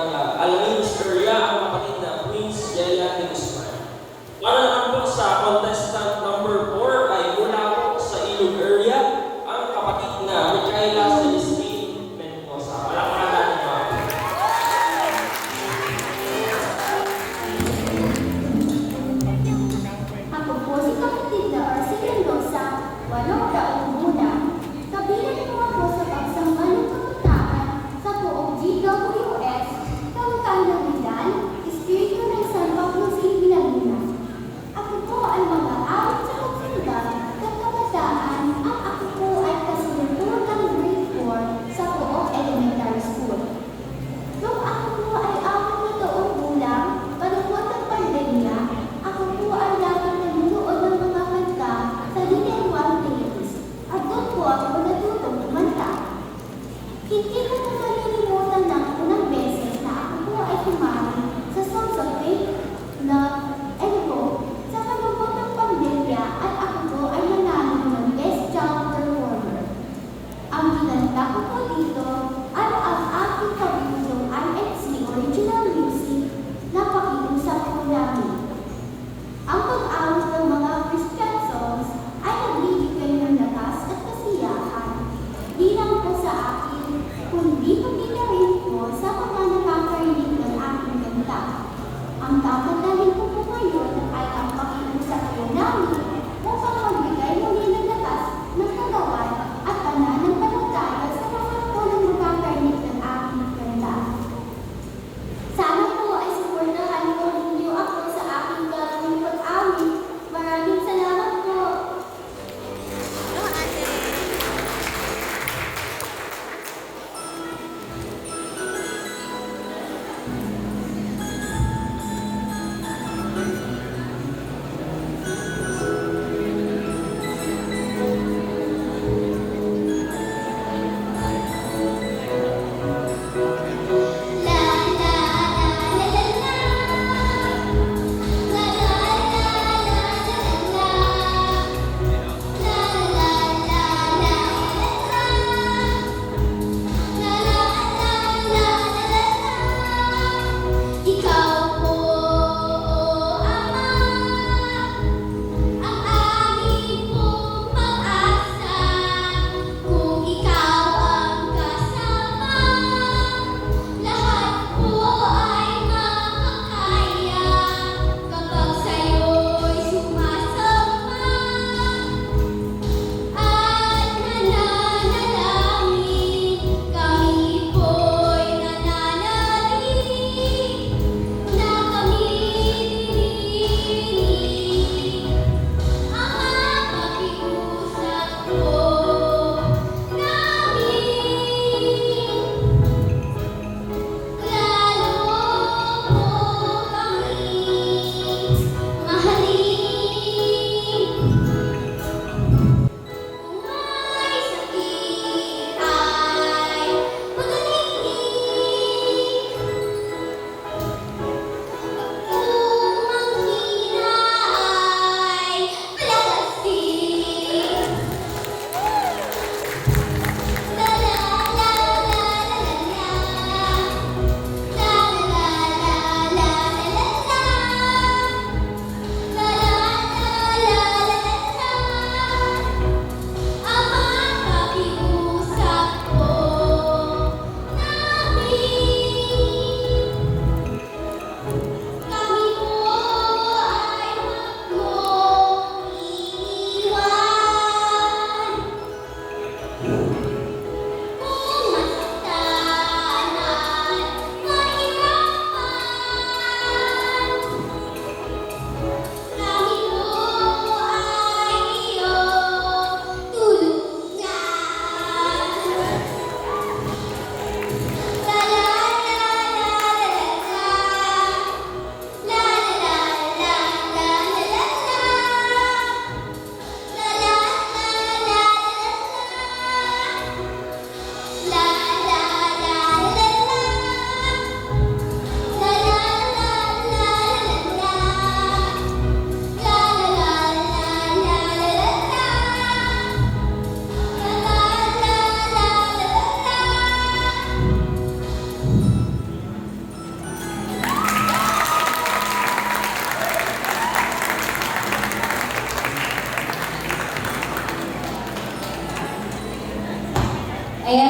ng Alaminos area ang kapatid na Prince Yaya de Guzman. Para naman po sa contestant number 4 ay mula po sa Ilog area ang kapatid na Micaela Celestine Mendoza. Palakpakan natin mga kapatid. Ako po si kapatid na Arce Mendoza, 8 taong gulang. Kabilang po ako sa pagsamba ng kabataan sa buong GWS, Kamag-anak Ayan.